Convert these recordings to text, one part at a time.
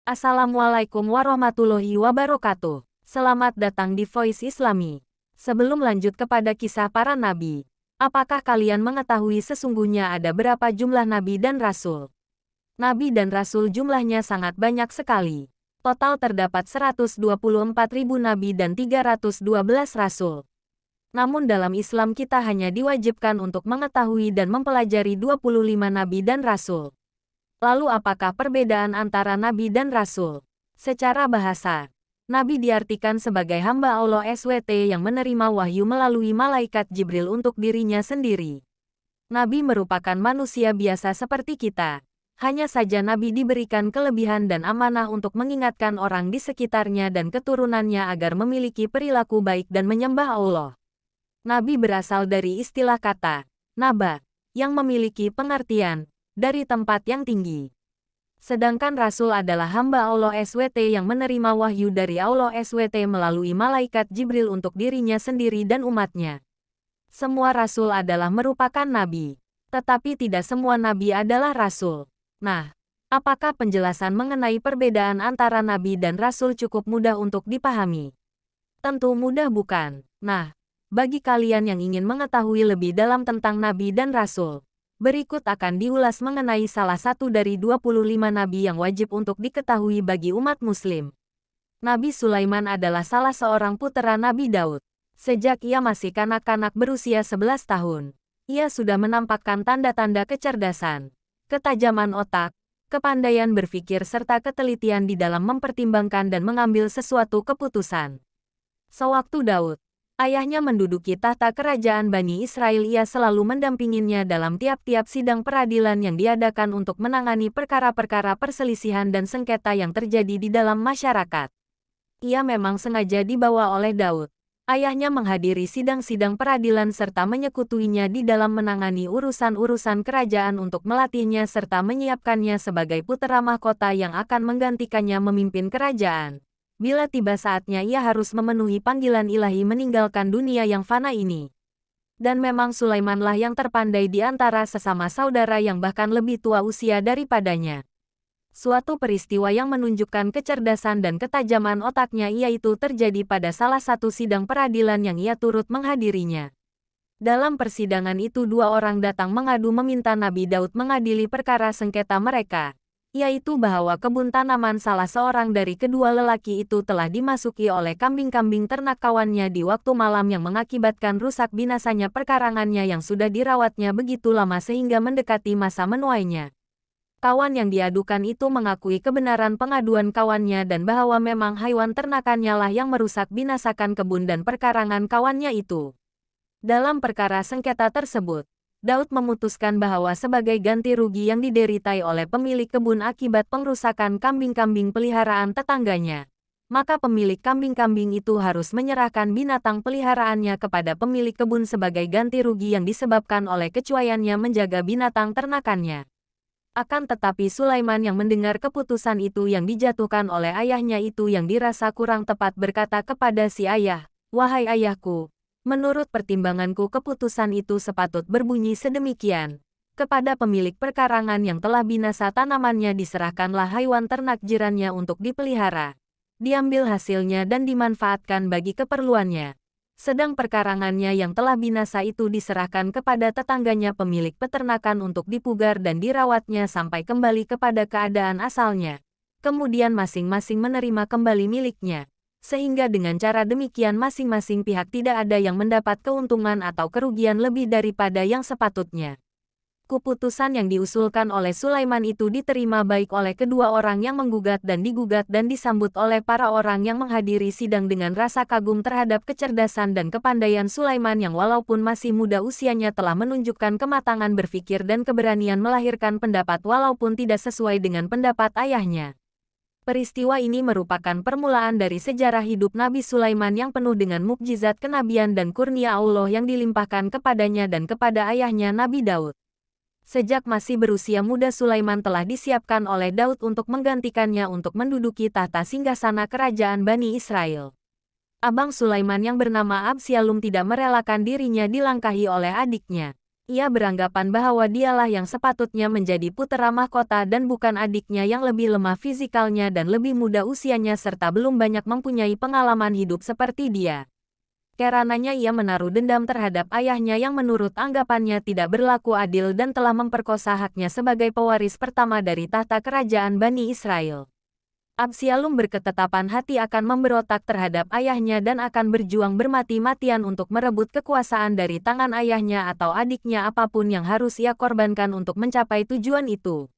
Assalamualaikum warahmatullahi wabarakatuh. Selamat datang di Voice Islami. Sebelum lanjut kepada kisah para nabi, apakah kalian mengetahui sesungguhnya ada berapa jumlah nabi dan rasul? Nabi dan rasul jumlahnya sangat banyak sekali. Total terdapat 124.000 nabi dan 312 rasul. Namun dalam Islam kita hanya diwajibkan untuk mengetahui dan mempelajari 25 nabi dan rasul. Lalu apakah perbedaan antara nabi dan rasul? Secara bahasa, nabi diartikan sebagai hamba Allah SWT yang menerima wahyu melalui malaikat Jibril untuk dirinya sendiri. Nabi merupakan manusia biasa seperti kita. Hanya saja nabi diberikan kelebihan dan amanah untuk mengingatkan orang di sekitarnya dan keturunannya agar memiliki perilaku baik dan menyembah Allah. Nabi berasal dari istilah kata naba, yang memiliki pengertian dari tempat yang tinggi. Sedangkan Rasul adalah hamba Allah SWT yang menerima wahyu dari Allah SWT melalui malaikat Jibril untuk dirinya sendiri dan umatnya. Semua Rasul adalah merupakan nabi, tetapi tidak semua nabi adalah Rasul. Nah, apakah penjelasan mengenai perbedaan antara nabi dan Rasul cukup mudah untuk dipahami? Tentu mudah bukan? Nah, bagi kalian yang ingin mengetahui lebih dalam tentang nabi dan Rasul, berikut akan diulas mengenai salah satu dari 25 nabi yang wajib untuk diketahui bagi umat muslim. Nabi Sulaiman adalah salah seorang putera Nabi Daud. Sejak ia masih kanak-kanak berusia 11 tahun, ia sudah menampakkan tanda-tanda kecerdasan, ketajaman otak, kepandaian berpikir serta ketelitian di dalam mempertimbangkan dan mengambil sesuatu keputusan. Sewaktu Daud, ayahnya menduduki tahta kerajaan Bani Israel, ia selalu mendampinginya dalam tiap-tiap sidang peradilan yang diadakan untuk menangani perkara-perkara perselisihan dan sengketa yang terjadi di dalam masyarakat. Ia memang sengaja dibawa oleh Daud, ayahnya, menghadiri sidang-sidang peradilan serta menyekutuinya di dalam menangani urusan-urusan kerajaan untuk melatihnya serta menyiapkannya sebagai putra mahkota yang akan menggantikannya memimpin kerajaan. Bila tiba saatnya ia harus memenuhi panggilan ilahi meninggalkan dunia yang fana ini. Dan memang Sulaimanlah yang terpandai di antara sesama saudara yang bahkan lebih tua usia daripadanya. Suatu peristiwa yang menunjukkan kecerdasan dan ketajaman otaknya yaitu terjadi pada salah satu sidang peradilan yang ia turut menghadirinya. Dalam persidangan itu dua orang datang mengadu meminta Nabi Daud mengadili perkara sengketa mereka, yaitu bahwa kebun tanaman salah seorang dari kedua lelaki itu telah dimasuki oleh kambing-kambing ternak kawannya di waktu malam yang mengakibatkan rusak binasanya perkarangannya yang sudah dirawatnya begitu lama sehingga mendekati masa menuainya. Kawan yang diadukan itu mengakui kebenaran pengaduan kawannya dan bahwa memang hewan ternakannya lah yang merusak binasakan kebun dan perkarangan kawannya itu. Dalam perkara sengketa tersebut, Daud memutuskan bahwa sebagai ganti rugi yang dideritai oleh pemilik kebun akibat pengrusakan kambing-kambing peliharaan tetangganya, maka pemilik kambing-kambing itu harus menyerahkan binatang peliharaannya kepada pemilik kebun sebagai ganti rugi yang disebabkan oleh kecuaiannya menjaga binatang ternakannya. Akan tetapi Sulaiman yang mendengar keputusan itu yang dijatuhkan oleh ayahnya itu yang dirasa kurang tepat berkata kepada si ayah, "Wahai ayahku, menurut pertimbanganku keputusan itu sepatut berbunyi sedemikian. Kepada pemilik perkarangan yang telah binasa tanamannya diserahkanlah hewan ternak jirannya untuk dipelihara, diambil hasilnya dan dimanfaatkan bagi keperluannya. Sedang perkarangannya yang telah binasa itu diserahkan kepada tetangganya pemilik peternakan untuk dipugar dan dirawatnya sampai kembali kepada keadaan asalnya. Kemudian masing-masing menerima kembali miliknya. Sehingga dengan cara demikian masing-masing pihak tidak ada yang mendapat keuntungan atau kerugian lebih daripada yang sepatutnya." Keputusan yang diusulkan oleh Sulaiman itu diterima baik oleh kedua orang yang menggugat dan digugat dan disambut oleh para orang yang menghadiri sidang dengan rasa kagum terhadap kecerdasan dan kepandaian Sulaiman yang walaupun masih muda usianya telah menunjukkan kematangan berpikir dan keberanian melahirkan pendapat walaupun tidak sesuai dengan pendapat ayahnya. Peristiwa ini merupakan permulaan dari sejarah hidup Nabi Sulaiman yang penuh dengan mukjizat kenabian dan kurnia Allah yang dilimpahkan kepadanya dan kepada ayahnya Nabi Daud. Sejak masih berusia muda Sulaiman telah disiapkan oleh Daud untuk menggantikannya untuk menduduki tahta singgasana kerajaan Bani Israel. Abang Sulaiman yang bernama Absyalum tidak merelakan dirinya dilangkahi oleh adiknya. Ia beranggapan bahwa dialah yang sepatutnya menjadi putera mahkota dan bukan adiknya yang lebih lemah fisikalnya dan lebih muda usianya serta belum banyak mempunyai pengalaman hidup seperti dia. Karenanya ia menaruh dendam terhadap ayahnya yang menurut anggapannya tidak berlaku adil dan telah memperkosa haknya sebagai pewaris pertama dari tahta kerajaan Bani Israel. Absalom berketetapan hati akan memberontak terhadap ayahnya dan akan berjuang bermati-matian untuk merebut kekuasaan dari tangan ayahnya atau adiknya apapun yang harus ia korbankan untuk mencapai tujuan itu.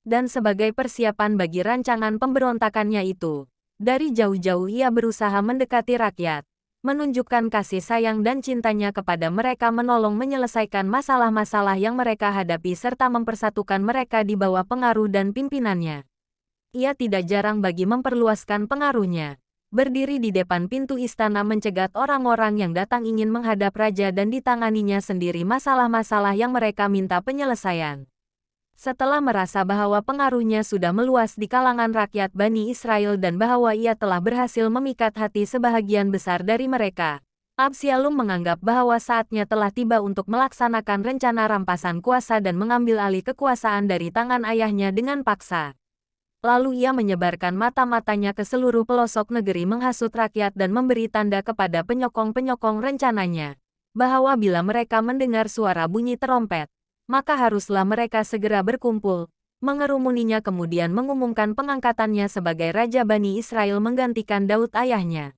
Dan sebagai persiapan bagi rancangan pemberontakannya itu, dari jauh-jauh ia berusaha mendekati rakyat, menunjukkan kasih sayang dan cintanya kepada mereka menolong menyelesaikan masalah-masalah yang mereka hadapi serta mempersatukan mereka di bawah pengaruh dan pimpinannya. Ia tidak jarang bagi memperluaskan pengaruhnya. Berdiri di depan pintu istana mencegat orang-orang yang datang ingin menghadap raja dan ditanganinya sendiri masalah-masalah yang mereka minta penyelesaian. Setelah merasa bahwa pengaruhnya sudah meluas di kalangan rakyat Bani Israel dan bahwa ia telah berhasil memikat hati sebahagian besar dari mereka, Absalom menganggap bahwa saatnya telah tiba untuk melaksanakan rencana rampasan kuasa dan mengambil alih kekuasaan dari tangan ayahnya dengan paksa. Lalu ia menyebarkan mata-matanya ke seluruh pelosok negeri menghasut rakyat dan memberi tanda kepada penyokong-penyokong rencananya, bahwa bila mereka mendengar suara bunyi terompet, maka haruslah mereka segera berkumpul, mengerumuninya kemudian mengumumkan pengangkatannya sebagai Raja Bani Israel menggantikan Daud ayahnya.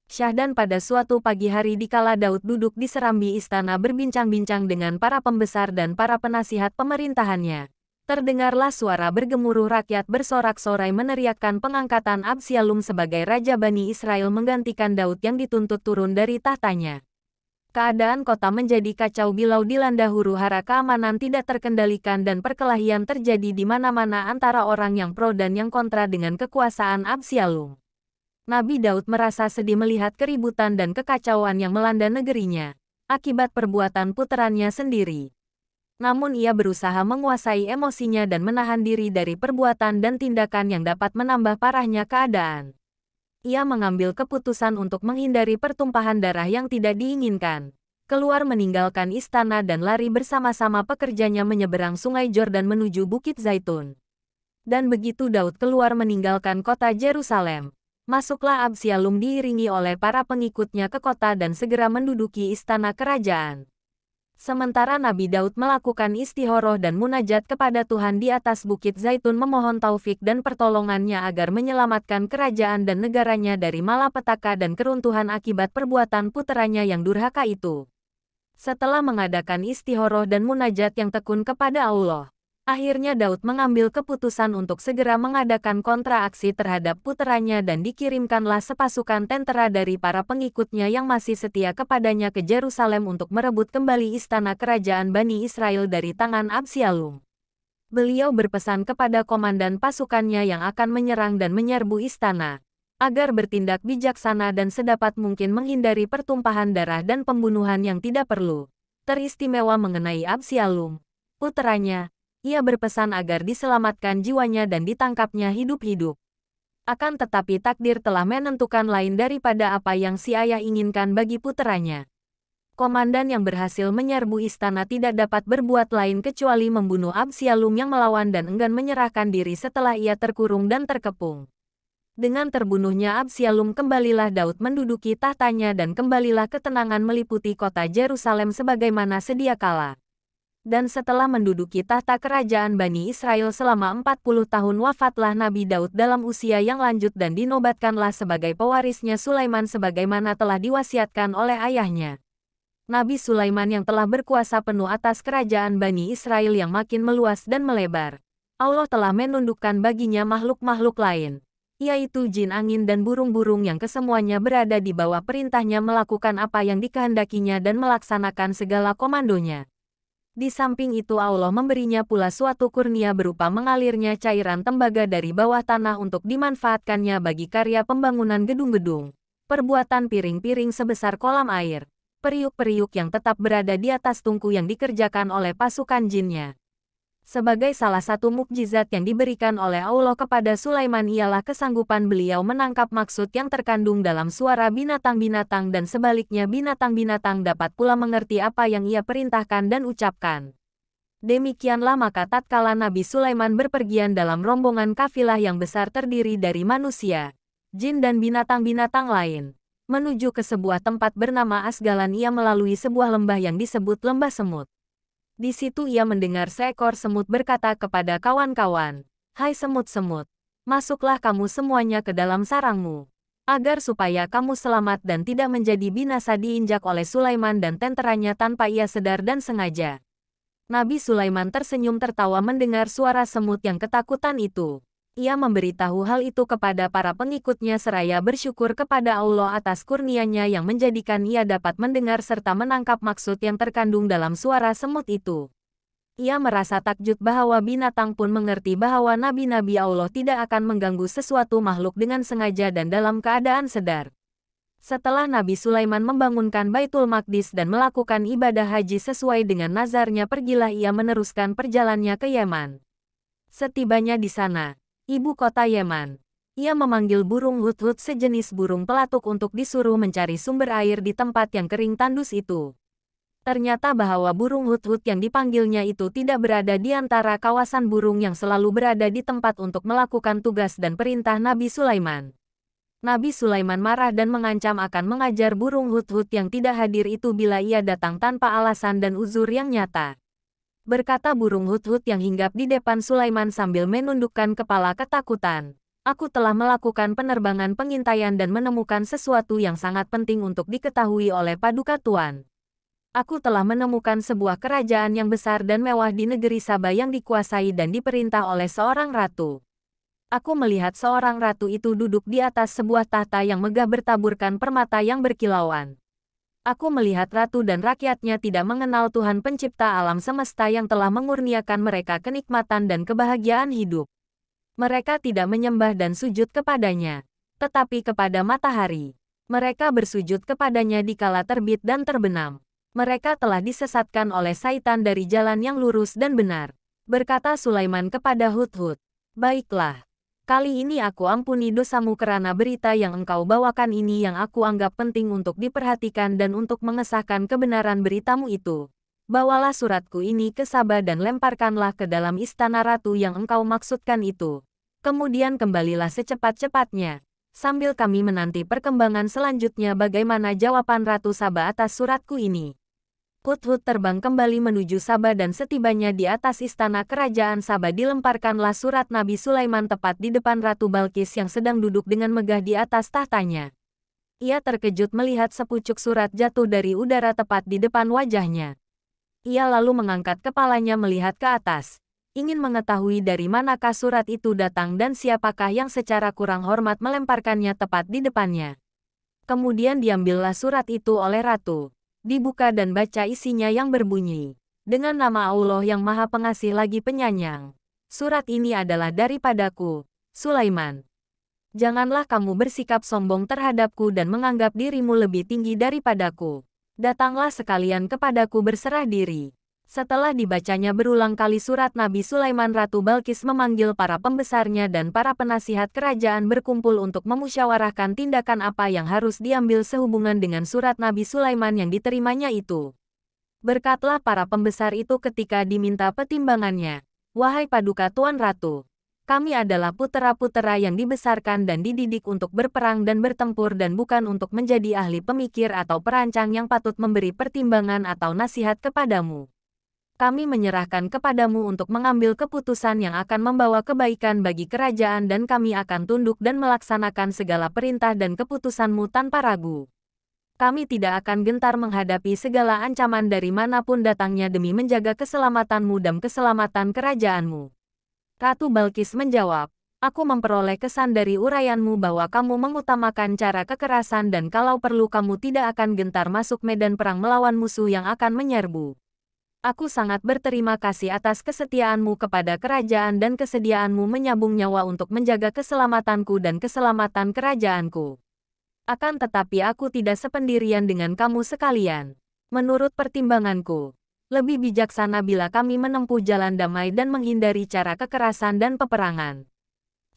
Syahdan pada suatu pagi hari dikala Daud duduk di serambi istana berbincang-bincang dengan para pembesar dan para penasihat pemerintahannya. Terdengarlah suara bergemuruh rakyat bersorak-sorai meneriakkan pengangkatan Absalom sebagai Raja Bani Israel menggantikan Daud yang dituntut turun dari tahtanya. Keadaan kota menjadi kacau bilau dilanda huru-hara keamanan tidak terkendalikan dan perkelahian terjadi di mana-mana antara orang yang pro dan yang kontra dengan kekuasaan Absalom. Nabi Daud merasa sedih melihat keributan dan kekacauan yang melanda negerinya, akibat perbuatan puterannya sendiri. Namun ia berusaha menguasai emosinya dan menahan diri dari perbuatan dan tindakan yang dapat menambah parahnya keadaan. Ia mengambil keputusan untuk menghindari pertumpahan darah yang tidak diinginkan. Keluar meninggalkan istana dan lari bersama-sama pekerjanya menyeberang sungai Jordan menuju Bukit Zaitun. Dan begitu Daud keluar meninggalkan kota Yerusalem, masuklah Absalom diiringi oleh para pengikutnya ke kota dan segera menduduki istana kerajaan. Sementara Nabi Daud melakukan istikharah dan munajat kepada Tuhan di atas Bukit Zaitun memohon taufik dan pertolongannya agar menyelamatkan kerajaan dan negaranya dari malapetaka dan keruntuhan akibat perbuatan puteranya yang durhaka itu. Setelah mengadakan istikharah dan munajat yang tekun kepada Allah, akhirnya Daud mengambil keputusan untuk segera mengadakan kontraaksi terhadap puteranya dan dikirimkanlah sepasukan tentara dari para pengikutnya yang masih setia kepadanya ke Yerusalem untuk merebut kembali istana kerajaan Bani Israel dari tangan Absalom. Beliau berpesan kepada komandan pasukannya yang akan menyerang dan menyerbu istana, agar bertindak bijaksana dan sedapat mungkin menghindari pertumpahan darah dan pembunuhan yang tidak perlu. Teristimewa mengenai Absalom, puteranya, ia berpesan agar diselamatkan jiwanya dan ditangkapnya hidup-hidup. Akan tetapi takdir telah menentukan lain daripada apa yang si ayah inginkan bagi puteranya. Komandan yang berhasil menyerbu istana tidak dapat berbuat lain kecuali membunuh Absalom yang melawan dan enggan menyerahkan diri setelah ia terkurung dan terkepung. Dengan terbunuhnya Absalom kembalilah Daud menduduki tahtanya dan kembalilah ketenangan meliputi kota Yerusalem sebagaimana sedia kala. Dan setelah menduduki tahta kerajaan Bani Israel selama 40 tahun wafatlah Nabi Daud dalam usia yang lanjut dan dinobatkanlah sebagai pewarisnya Sulaiman sebagaimana telah diwasiatkan oleh ayahnya. Nabi Sulaiman yang telah berkuasa penuh atas kerajaan Bani Israel yang makin meluas dan melebar. Allah telah menundukkan baginya makhluk-makhluk lain, yaitu jin angin dan burung-burung yang kesemuanya berada di bawah perintahnya melakukan apa yang dikehendakinya dan melaksanakan segala komandonya. Di samping itu Allah memberinya pula suatu kurnia berupa mengalirnya cairan tembaga dari bawah tanah untuk dimanfaatkannya bagi karya pembangunan gedung-gedung, perbuatan piring-piring sebesar kolam air, periuk-periuk yang tetap berada di atas tungku yang dikerjakan oleh pasukan jinnya. Sebagai salah satu mukjizat yang diberikan oleh Allah kepada Sulaiman ialah kesanggupan beliau menangkap maksud yang terkandung dalam suara binatang-binatang dan sebaliknya binatang-binatang dapat pula mengerti apa yang ia perintahkan dan ucapkan. Demikianlah maka tatkala Nabi Sulaiman berpergian dalam rombongan kafilah yang besar terdiri dari manusia, jin dan binatang-binatang lain, menuju ke sebuah tempat bernama Asgalan, ia melalui sebuah lembah yang disebut Lembah Semut. Di situ ia mendengar seekor semut berkata kepada kawan-kawan, "Hai semut-semut, masuklah kamu semuanya ke dalam sarangmu, agar supaya kamu selamat dan tidak menjadi binasa diinjak oleh Sulaiman dan tenteranya tanpa ia sadar dan sengaja." Nabi Sulaiman tersenyum tertawa mendengar suara semut yang ketakutan itu. Ia memberitahu hal itu kepada para pengikutnya seraya bersyukur kepada Allah atas kurnia-Nya yang menjadikan ia dapat mendengar serta menangkap maksud yang terkandung dalam suara semut itu. Ia merasa takjub bahwa binatang pun mengerti bahwa nabi-nabi Allah tidak akan mengganggu sesuatu makhluk dengan sengaja dan dalam keadaan sadar. Setelah Nabi Sulaiman membangunkan Baitul Maqdis dan melakukan ibadah haji sesuai dengan nazarnya, pergilah ia meneruskan perjalanannya ke Yaman. Setibanya di sana, ibu kota Yaman, ia memanggil burung hudhud, sejenis burung pelatuk, untuk disuruh mencari sumber air di tempat yang kering tandus itu. Ternyata bahwa burung hudhud yang dipanggilnya itu tidak berada di antara kawasan burung yang selalu berada di tempat untuk melakukan tugas dan perintah Nabi Sulaiman. Nabi Sulaiman marah dan mengancam akan mengajar burung hudhud yang tidak hadir itu bila ia datang tanpa alasan dan uzur yang nyata. Berkata burung hudhud yang hinggap di depan Sulaiman sambil menundukkan kepala ketakutan, "Aku telah melakukan penerbangan pengintaian dan menemukan sesuatu yang sangat penting untuk diketahui oleh Paduka Tuan. Aku telah menemukan sebuah kerajaan yang besar dan mewah di negeri Saba yang dikuasai dan diperintah oleh seorang ratu. Aku melihat seorang ratu itu duduk di atas sebuah tahta yang megah bertaburkan permata yang berkilauan. Aku melihat ratu dan rakyatnya tidak mengenal Tuhan pencipta alam semesta yang telah mengurniakan mereka kenikmatan dan kebahagiaan hidup. Mereka tidak menyembah dan sujud kepadanya, tetapi kepada matahari. Mereka bersujud kepadanya di kala terbit dan terbenam. Mereka telah disesatkan oleh Syaitan dari jalan yang lurus dan benar." Berkata Sulaiman kepada hudhud, "Baiklah. Kali ini aku ampuni dosamu karena berita yang engkau bawakan ini yang aku anggap penting untuk diperhatikan dan untuk mengesahkan kebenaran beritamu itu. Bawalah suratku ini ke Saba dan lemparkanlah ke dalam istana ratu yang engkau maksudkan itu. Kemudian kembalilah secepat-cepatnya, sambil kami menanti perkembangan selanjutnya bagaimana jawaban Ratu Saba atas suratku ini." Hudhud terbang kembali menuju Saba dan setibanya di atas istana kerajaan Saba dilemparkanlah surat Nabi Sulaiman tepat di depan Ratu Balkis yang sedang duduk dengan megah di atas tahtanya. Ia terkejut melihat sepucuk surat jatuh dari udara tepat di depan wajahnya. Ia lalu mengangkat kepalanya melihat ke atas, ingin mengetahui dari manakah surat itu datang dan siapakah yang secara kurang hormat melemparkannya tepat di depannya. Kemudian diambillah surat itu oleh Ratu. Dibuka dan baca isinya yang berbunyi, "Dengan nama Allah yang Maha Pengasih lagi Penyayang. Surat ini adalah daripadaku, Sulaiman. Janganlah kamu bersikap sombong terhadapku dan menganggap dirimu lebih tinggi daripadaku. Datanglah sekalian kepadaku berserah diri." Setelah dibacanya berulang kali surat Nabi Sulaiman, Ratu Balkis memanggil para pembesarnya dan para penasihat kerajaan berkumpul untuk memusyawarahkan tindakan apa yang harus diambil sehubungan dengan surat Nabi Sulaiman yang diterimanya itu. Berkatlah para pembesar itu ketika diminta pertimbangannya, "Wahai Paduka Tuan Ratu, kami adalah putera-putera yang dibesarkan dan dididik untuk berperang dan bertempur dan bukan untuk menjadi ahli pemikir atau perancang yang patut memberi pertimbangan atau nasihat kepadamu. Kami menyerahkan kepadamu untuk mengambil keputusan yang akan membawa kebaikan bagi kerajaan dan kami akan tunduk dan melaksanakan segala perintah dan keputusanmu tanpa ragu. Kami tidak akan gentar menghadapi segala ancaman dari manapun datangnya demi menjaga keselamatanmu dan keselamatan kerajaanmu." Ratu Balkis menjawab, "Aku memperoleh kesan dari uraianmu bahwa kamu mengutamakan cara kekerasan dan kalau perlu kamu tidak akan gentar masuk medan perang melawan musuh yang akan menyerbu. Aku sangat berterima kasih atas kesetiaanmu kepada kerajaan dan kesediaanmu menyabung nyawa untuk menjaga keselamatanku dan keselamatan kerajaanku. Akan tetapi aku tidak sependirian dengan kamu sekalian. Menurut pertimbanganku, Lebih bijaksana bila kami menempuh jalan damai dan menghindari cara kekerasan dan peperangan.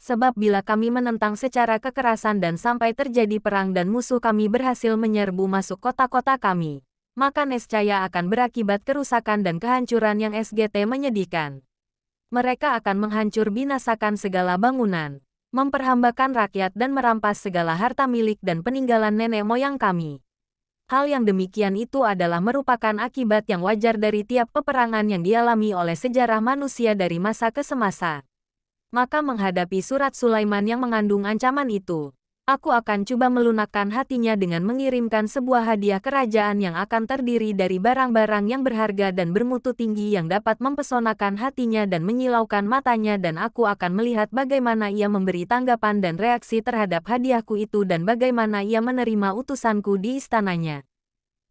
Sebab bila kami menentang secara kekerasan dan sampai terjadi perang dan musuh kami berhasil menyerbu masuk kota-kota kami, maka niscaya akan berakibat kerusakan dan kehancuran yang SGT menyedihkan. Mereka akan menghancur binasakan segala bangunan, memperhambakan rakyat dan merampas segala harta milik dan peninggalan nenek moyang kami. Hal yang demikian itu adalah merupakan akibat yang wajar dari tiap peperangan yang dialami oleh sejarah manusia dari masa ke semasa. Maka menghadapi surat Sulaiman yang mengandung ancaman itu, aku akan coba melunakkan hatinya dengan mengirimkan sebuah hadiah kerajaan yang akan terdiri dari barang-barang yang berharga dan bermutu tinggi yang dapat mempesonakan hatinya dan menyilaukan matanya, dan aku akan melihat bagaimana ia memberi tanggapan dan reaksi terhadap hadiahku itu dan bagaimana ia menerima utusanku di istananya.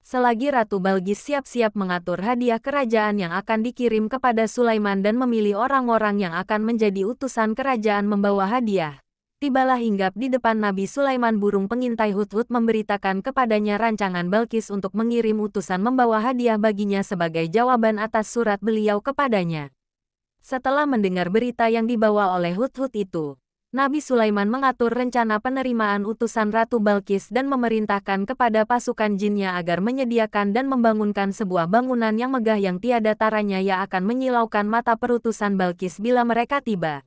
Selagi Ratu Balqis siap-siap mengatur hadiah kerajaan yang akan dikirim kepada Sulaiman dan memilih orang-orang yang akan menjadi utusan kerajaan membawa hadiah, tibalah hinggap di depan Nabi Sulaiman burung pengintai Hudhud memberitakan kepadanya rancangan Balqis untuk mengirim utusan membawa hadiah baginya sebagai jawaban atas surat beliau kepadanya. Setelah mendengar berita yang dibawa oleh Hudhud itu, Nabi Sulaiman mengatur rencana penerimaan utusan Ratu Balqis dan memerintahkan kepada pasukan jinnya agar menyediakan dan membangunkan sebuah bangunan yang megah yang tiada taranya yang akan menyilaukan mata perutusan Balqis bila mereka tiba.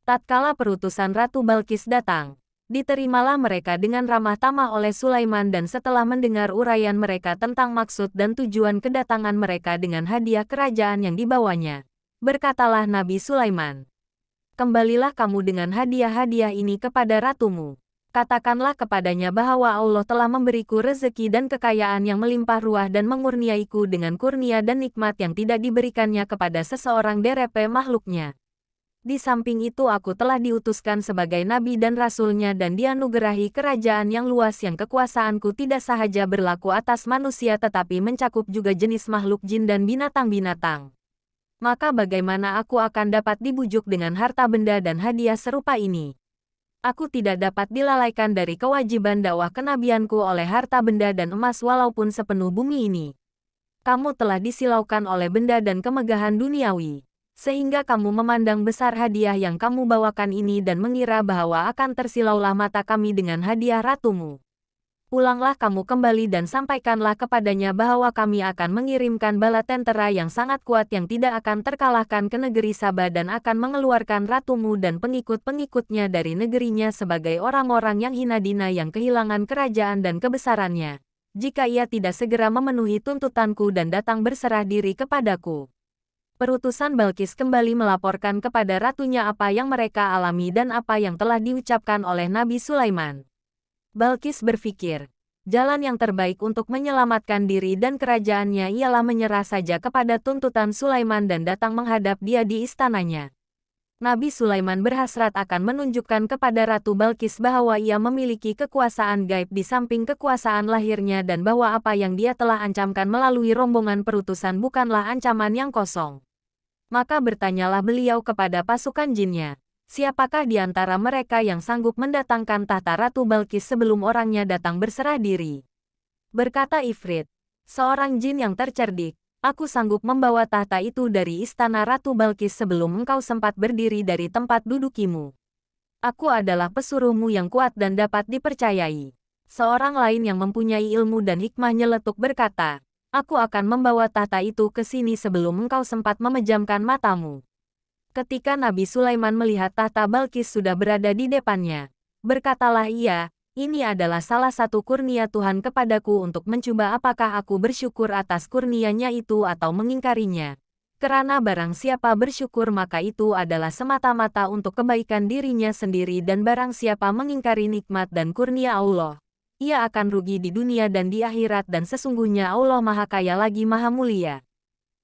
Tatkala perutusan Ratu Balqis datang, diterimalah mereka dengan ramah tamah oleh Sulaiman, dan setelah mendengar uraian mereka tentang maksud dan tujuan kedatangan mereka dengan hadiah kerajaan yang dibawanya, berkatalah Nabi Sulaiman, "Kembalilah kamu dengan hadiah-hadiah ini kepada ratumu. Katakanlah kepadanya bahwa Allah telah memberiku rezeki dan kekayaan yang melimpah ruah dan mengurniaiku dengan kurnia dan nikmat yang tidak diberikannya kepada seseorang dari makhluknya. Di samping itu aku telah diutuskan sebagai nabi dan rasulnya dan dianugerahi kerajaan yang luas yang kekuasaanku tidak sahaja berlaku atas manusia tetapi mencakup juga jenis makhluk jin dan binatang-binatang. Maka bagaimana aku akan dapat dibujuk dengan harta benda dan hadiah serupa ini? Aku tidak dapat dilalaikan dari kewajiban dakwah kenabianku oleh harta benda dan emas walaupun sepenuh bumi ini. Kamu telah disilaukan oleh benda dan kemegahan duniawi, sehingga kamu memandang besar hadiah yang kamu bawakan ini dan mengira bahwa akan tersilaulah mata kami dengan hadiah ratumu. Pulanglah kamu kembali dan sampaikanlah kepadanya bahwa kami akan mengirimkan bala tentera yang sangat kuat yang tidak akan terkalahkan ke negeri Sabah dan akan mengeluarkan ratumu dan pengikut-pengikutnya dari negerinya sebagai orang-orang yang hina dina yang kehilangan kerajaan dan kebesarannya, jika ia tidak segera memenuhi tuntutanku dan datang berserah diri kepadaku." Perutusan Balqis kembali melaporkan kepada ratunya apa yang mereka alami dan apa yang telah diucapkan oleh Nabi Sulaiman. Balqis berpikir, jalan yang terbaik untuk menyelamatkan diri dan kerajaannya ialah menyerah saja kepada tuntutan Sulaiman dan datang menghadap dia di istananya. Nabi Sulaiman berhasrat akan menunjukkan kepada Ratu Balqis bahwa ia memiliki kekuasaan gaib di samping kekuasaan lahirnya dan bahwa apa yang dia telah ancamkan melalui rombongan perutusan bukanlah ancaman yang kosong. Maka bertanyalah beliau kepada pasukan jinnya, siapakah di antara mereka yang sanggup mendatangkan tahta Ratu Balqis sebelum orangnya datang berserah diri? Berkata Ifrit, seorang jin yang tercerdik, aku sanggup membawa tahta itu dari istana Ratu Balqis sebelum engkau sempat berdiri dari tempat dudukimu. Aku adalah pesuruhmu yang kuat dan dapat dipercayai. Seorang lain yang mempunyai ilmu dan hikmah nyeletuk berkata, aku akan membawa tahta itu ke sini sebelum engkau sempat memejamkan matamu. Ketika Nabi Sulaiman melihat tahta Balqis sudah berada di depannya, berkatalah ia, ini adalah salah satu kurnia Tuhan kepadaku untuk mencoba apakah aku bersyukur atas kurnianya itu atau mengingkarinya. Karena barang siapa bersyukur maka itu adalah semata-mata untuk kebaikan dirinya sendiri dan barang siapa mengingkari nikmat dan kurnia Allah, ia akan rugi di dunia dan di akhirat dan sesungguhnya Allah Maha Kaya lagi Maha Mulia.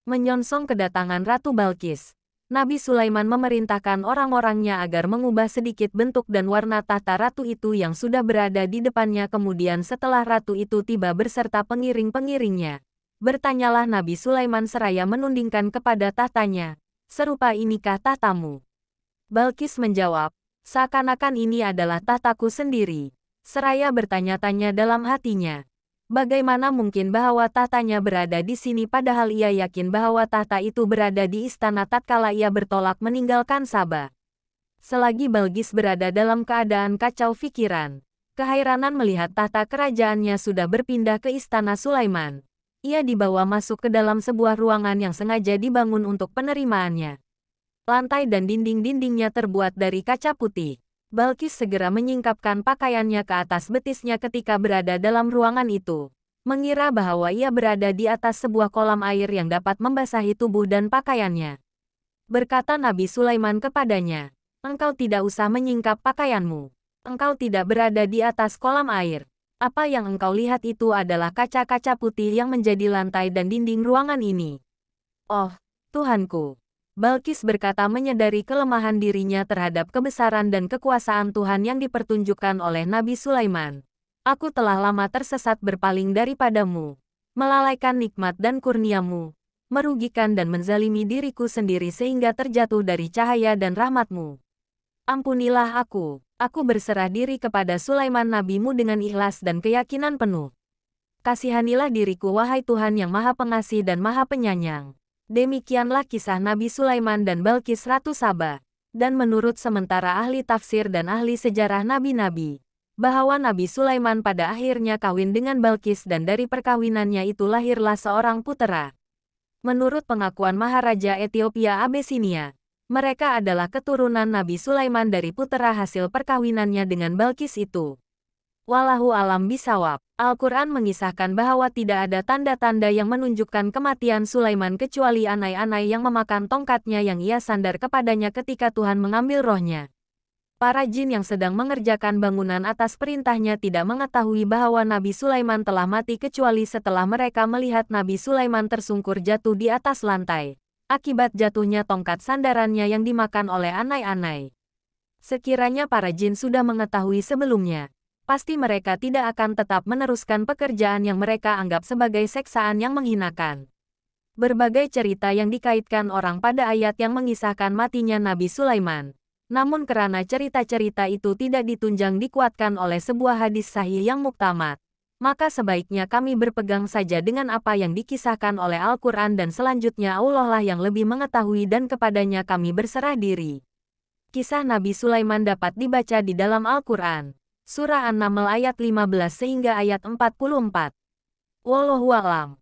Menyongsong kedatangan Ratu Balqis, Nabi Sulaiman memerintahkan orang-orangnya agar mengubah sedikit bentuk dan warna tahta ratu itu yang sudah berada di depannya. Kemudian setelah ratu itu tiba beserta pengiring-pengiringnya, bertanyalah Nabi Sulaiman seraya menundingkan kepada tahtanya, serupa inikah tahtamu? Balqis menjawab, seakan-akan ini adalah tahtaku sendiri. Seraya bertanya-tanya dalam hatinya, Bagaimana mungkin bahwa tahtanya berada di sini padahal ia yakin bahwa tahta itu berada di istana tatkala ia bertolak meninggalkan Sabah. Selagi Balqis berada dalam keadaan kacau pikiran, kehairanan melihat tahta kerajaannya sudah berpindah ke istana Sulaiman. Ia dibawa masuk ke dalam sebuah ruangan yang sengaja dibangun untuk penerimaannya. Lantai dan dinding-dindingnya terbuat dari kaca putih. Balqis segera menyingkapkan pakaiannya ke atas betisnya ketika berada dalam ruangan itu, mengira bahwa ia berada di atas sebuah kolam air yang dapat membasahi tubuh dan pakaiannya. Berkata Nabi Sulaiman kepadanya, "Engkau tidak usah menyingkap pakaianmu. Engkau tidak berada di atas kolam air. Apa yang engkau lihat itu adalah kaca-kaca putih yang menjadi lantai dan dinding ruangan ini." "Oh, Tuhanku." Balqis berkata menyadari kelemahan dirinya terhadap kebesaran dan kekuasaan Tuhan yang dipertunjukkan oleh Nabi Sulaiman. "Aku telah lama tersesat berpaling daripadamu, melalaikan nikmat dan kurniamu, merugikan dan menzalimi diriku sendiri sehingga terjatuh dari cahaya dan rahmatmu. Ampunilah aku berserah diri kepada Sulaiman nabimu dengan ikhlas dan keyakinan penuh. Kasihanilah diriku wahai Tuhan yang maha pengasih dan maha penyayang." Demikianlah kisah Nabi Sulaiman dan Balqis Ratu Sabah. Dan menurut sementara ahli tafsir dan ahli sejarah nabi-nabi, bahwa Nabi Sulaiman pada akhirnya kawin dengan Balqis dan dari perkawinannya itu lahirlah seorang putera. Menurut pengakuan Maharaja Ethiopia Abyssinia, mereka adalah keturunan Nabi Sulaiman dari putera hasil perkawinannya dengan Balqis itu. Wallahu alam bisawab. Al-Quran mengisahkan bahwa tidak ada tanda-tanda yang menunjukkan kematian Sulaiman kecuali anai-anai yang memakan tongkatnya yang ia sandar kepadanya ketika Tuhan mengambil rohnya. Para jin yang sedang mengerjakan bangunan atas perintahnya tidak mengetahui bahwa Nabi Sulaiman telah mati kecuali setelah mereka melihat Nabi Sulaiman tersungkur jatuh di atas lantai, akibat jatuhnya tongkat sandarannya yang dimakan oleh anai-anai. Sekiranya para jin sudah mengetahui sebelumnya, pasti mereka tidak akan tetap meneruskan pekerjaan yang mereka anggap sebagai seksaan yang menghinakan. Berbagai cerita yang dikaitkan orang pada ayat yang mengisahkan matinya Nabi Sulaiman. Namun karena cerita-cerita itu tidak ditunjang dikuatkan oleh sebuah hadis sahih yang muktamad, maka sebaiknya kami berpegang saja dengan apa yang dikisahkan oleh Al-Quran dan selanjutnya Allah lah yang lebih mengetahui dan kepadanya kami berserah diri. Kisah Nabi Sulaiman dapat dibaca di dalam Al-Quran. Surah An-Naml ayat 15 hingga ayat 44. Wallahu a'lam.